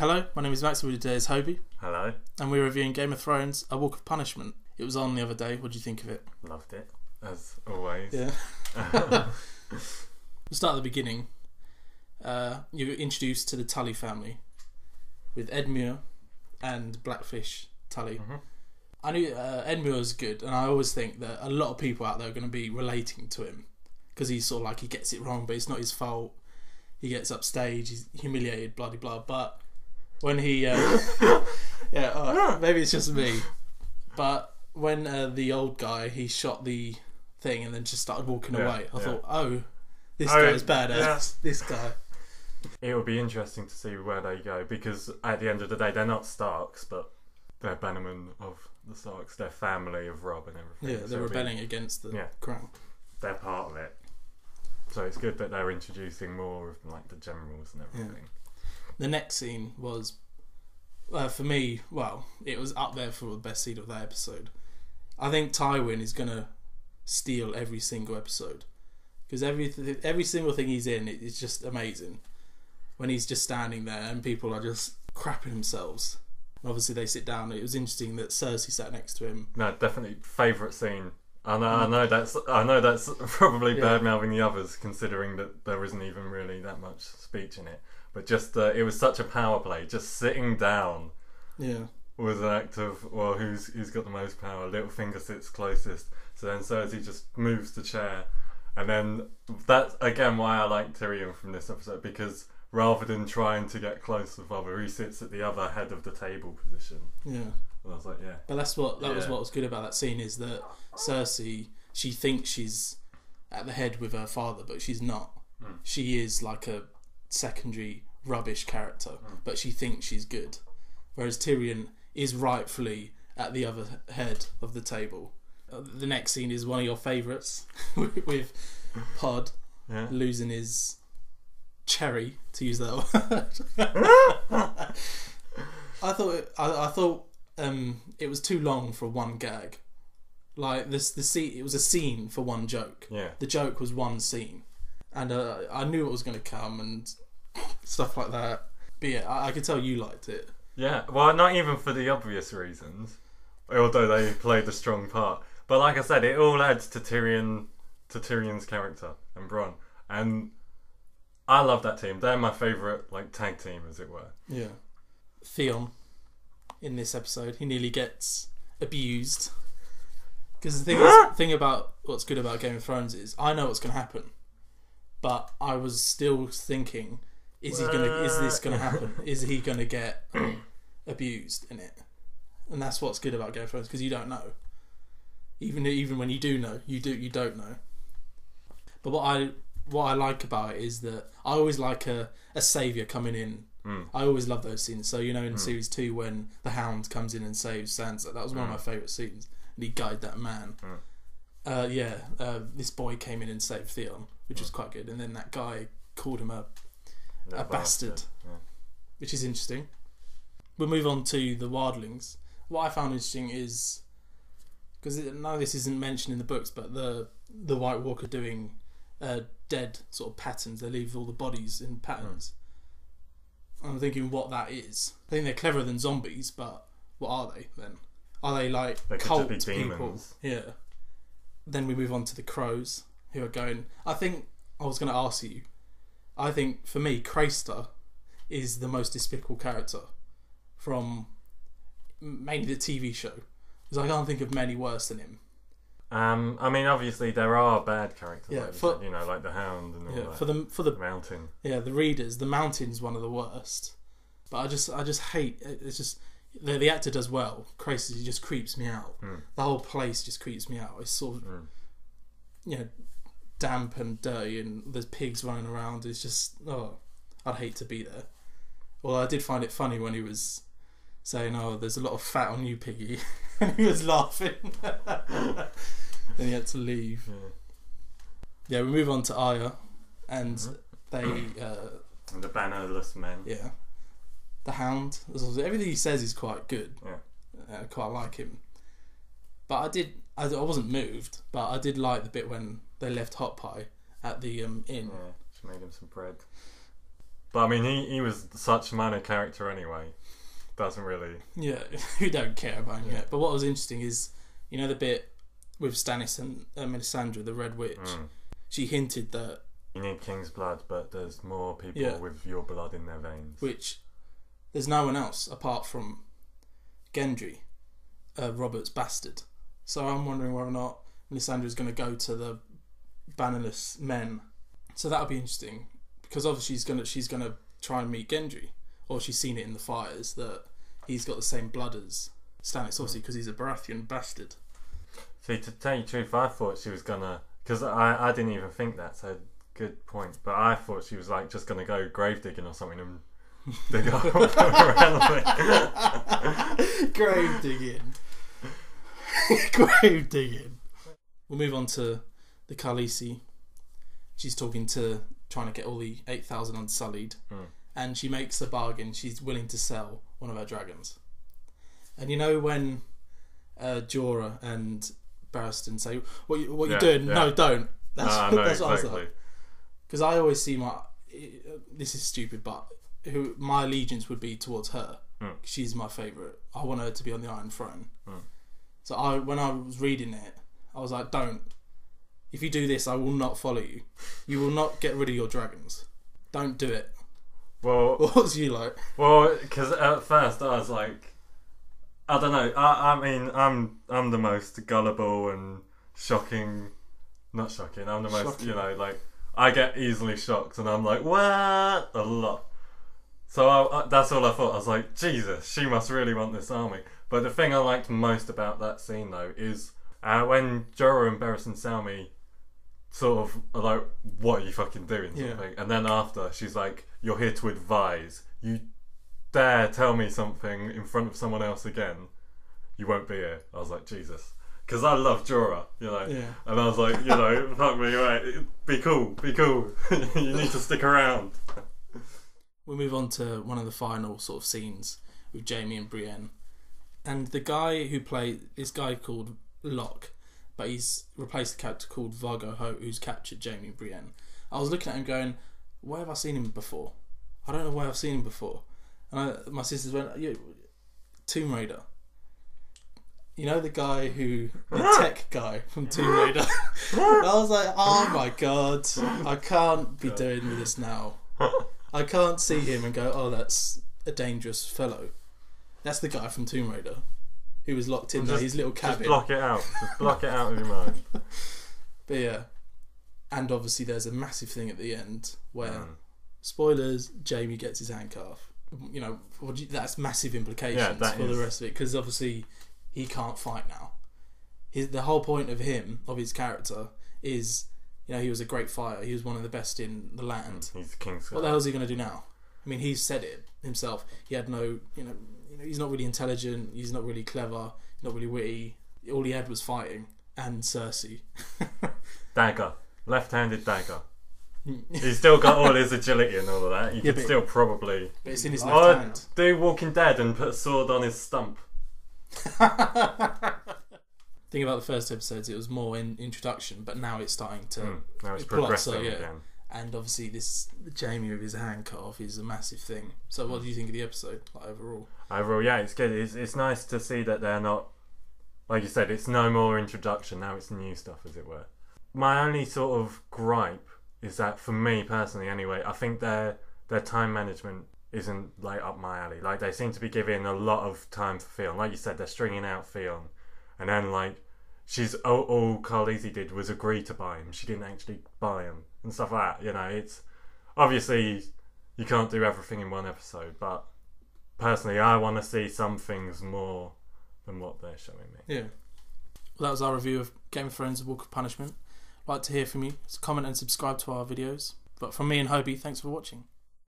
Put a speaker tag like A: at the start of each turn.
A: Hello, my name is Max, and today is Hobie.
B: Hello.
A: And we're reviewing Game of Thrones, A Walk of Punishment. It was on the other day. What do you think of it?
B: Loved it, as always.
A: Yeah. We'll start at the beginning. You're introduced to the Tully family with Edmure and Blackfish Tully.
B: Mm-hmm.
A: I knew Edmure was good, and I always think that a lot of people out there are going to be relating to him because he's sort of like he gets it wrong, but it's not his fault. He gets upstage, he's humiliated, blah, blah, blah. But when he... maybe it's just me. But when the old guy, he shot the thing and then just started walking away, I thought, this guy's badass. Yeah. This guy.
B: It will be interesting to see where they go, because at the end of the day, they're not Starks, but they're Bannermen of the Starks. They're family of Robb and everything.
A: Yeah, they're rebelling against the crown.
B: They're part of it. So it's good that they're introducing more of like the generals and everything.
A: Yeah. The next scene was, for me, it was up there for the best scene of that episode. I think Tywin is going to steal every single episode, because every single thing he's in is just amazing. When he's just standing there and people are just crapping themselves. And obviously they sit down. It was interesting that Cersei sat next to him.
B: No, definitely favourite scene. I know that's probably bad mouthing the others, considering that there isn't even really that much speech in it. But just it was such a power play. Just sitting down was an act of who's got the most power. Littlefinger sits closest, so then Cersei just moves the chair, and then that's again why I like Tyrion from this episode, because rather than trying to get close with other, he sits at the other head of the table position. Yeah. And I was like, But
A: that's what was good about that scene, is that Cersei, she thinks she's at the head with her father, but she's not. She is like a secondary rubbish character, but she thinks she's good. Whereas Tyrion is rightfully at the other head of the table. The next scene is one of your favourites, with Pod losing his cherry, to use that word. I thought it was too long for one gag. Like it was a scene for one joke. Yeah. The joke was one scene, and I knew it was going to come and stuff like that. But yeah, I could tell you liked it. Yeah,
B: well, not even for the obvious reasons, although they played a strong part. But like I said, it all adds to Tyrion's character and Bronn, and I love that team. They're my favourite tag team, as it were.
A: Yeah. Theon, in this episode, he nearly gets abused. Because the thing about what's good about Game of Thrones is I know what's going to happen, but I was still thinking, is this going to happen? Is he going to get abused in it? And that's what's good about Game of Thrones, because you don't know. Even when you do know, you don't know. But what I like about it is that I always like a saviour coming in. I always love those scenes. So in series 2 when the Hound comes in and saves Sansa, that was one of my favourite scenes. And he guided that man. This boy came in and saved Theon, which was quite good. And then that guy called him a bastard, which is interesting. We'll move on to the Wildlings. What I found interesting is, because now this isn't mentioned in the books, but the White Walker doing dead sort of patterns. They leave all the bodies in patterns. I'm thinking what that is. I think they're cleverer than zombies, but what are they then? Are they like cult people? Yeah. Then we move on to the crows, who are going... I think I was going to ask you. I think for me, Craster is the most despicable character from mainly the TV show, because I can't think of many worse than him.
B: I mean, obviously there are bad characters, like the Hound and all that. For the Mountain.
A: Yeah, the readers, the Mountain's one of the worst. But I just hate. It's just the actor does well. Crazy, just creeps me out. The whole place just creeps me out. It's sort of damp and dirty, and there's pigs running around. It's just I'd hate to be there. Well, I did find it funny when he was saying, there's a lot of fat on you, piggy. And he was laughing. Then he had to leave. Yeah, we move on to Arya, and they...
B: and the bannerless men.
A: Yeah. The Hound. Everything he says is quite good. Yeah. I quite like him. But I wasn't moved, but I did like the bit when they left Hot Pie at the inn.
B: Yeah, she made him some bread. But I mean, he was such a minor character anyway. Doesn't really...
A: Yeah, we don't care about him yet. But what was interesting is, you know the bit with Stannis and Melisandre, the Red Witch? She hinted that...
B: You need king's blood, but there's more people with your blood in their veins.
A: Which, there's no one else apart from Gendry, Robert's bastard. So I'm wondering whether or not Melisandre is going to go to the bannerless men. So that'll be interesting. Because obviously she's gonna try and meet Gendry. Or she's seen it in the fires that he's got the same blood as Stannis, obviously, because he's a Baratheon bastard.
B: See, to tell you the truth, I thought she was gonna... Because I didn't even think that, so good point. But I thought she was like just gonna go grave digging or something and dig up around me.
A: Grave digging. Grave digging. We'll move on to the Khaleesi. She's trying to get all the 8,000 unsullied. And she makes a bargain. She's willing to sell one of her dragons. And you know when Jorah and Barristan say, what you doing? Yeah. No, don't. That's what exactly. I was like. Because I always see this is stupid, but my allegiance would be towards her. She's my favourite. I want her to be on the Iron Throne. So when I was reading it, I was like, don't. If you do this, I will not follow you. You will not get rid of your dragons. Don't do it.
B: Well,
A: what was you like?
B: Well, because at first I was like, I don't know. I mean, I'm the most gullible and shocking. Not shocking. I'm the most, like I get easily shocked, and I'm like, what? A lot. So that's all I thought. I was like, Jesus, she must really want this army. But the thing I liked most about that scene though is when Jorah and Barristan Selmy sort of are like, what are you fucking doing? Sort of thing. And then after, she's like, you're here to advise. You dare tell me something in front of someone else again, you won't be here. I was like, Jesus. Because I love Jorah, And I was like, fuck me, right, be cool. You need to stick around.
A: We'll move on to one of the final sort of scenes with Jaime and Brienne. And the guy who played, this guy called Locke, but he's replaced a character called Vargo Hoat, who's captured Jaime and Brienne. I was looking at him going, where have I seen him before? I don't know where I've seen him before. And my sisters went, Tomb Raider. You know the guy the tech guy from Tomb Raider? I was like, oh my god, I can't be doing this now. I can't see him and go, oh, that's a dangerous fellow. That's the guy from Tomb Raider who was locked in his little cabin.
B: Just block it out. Just block it out of your mind.
A: But yeah. And obviously there's a massive thing at the end where, spoilers, Jaime gets his hand cut off. That's massive implications for the rest of it. Because obviously he can't fight now. The whole point of his character, is, he was a great fighter. He was one of the best in the land.
B: He's the king's guy.
A: What the hell is he going to do now? I mean, he's said it himself. He had no, he's not really intelligent. He's not really clever. He's not really witty. All he had was fighting and Cersei.
B: Dagger. Left-handed dagger. He's still got all his agility and all of that. He could still probably...
A: But it's in his left hand.
B: Do Walking Dead and put a sword on his stump.
A: Think about the first episodes, it was more in introduction, but now it's starting to...
B: now it's progressing again.
A: And obviously this Jaime with his hand cut off is a massive thing. So what do you think of the episode, overall?
B: Overall, yeah, it's good. It's nice to see that they're not... Like you said, it's no more introduction, now it's new stuff, as it were. My only sort of gripe is that, for me personally anyway, I think their time management isn't up my alley. They seem to be giving a lot of time for Theon. Like you said, they're stringing out Theon, and then all Khaleesi did was agree to buy him. She didn't actually buy him and stuff like that. It's obviously you can't do everything in one episode, but personally, I want to see some things more than what they're showing me.
A: Yeah. Well, that was our review of Game of Thrones: The Walk of Punishment. I'd like to hear from you. So comment and subscribe to our videos. But from me and Hobie, thanks for watching.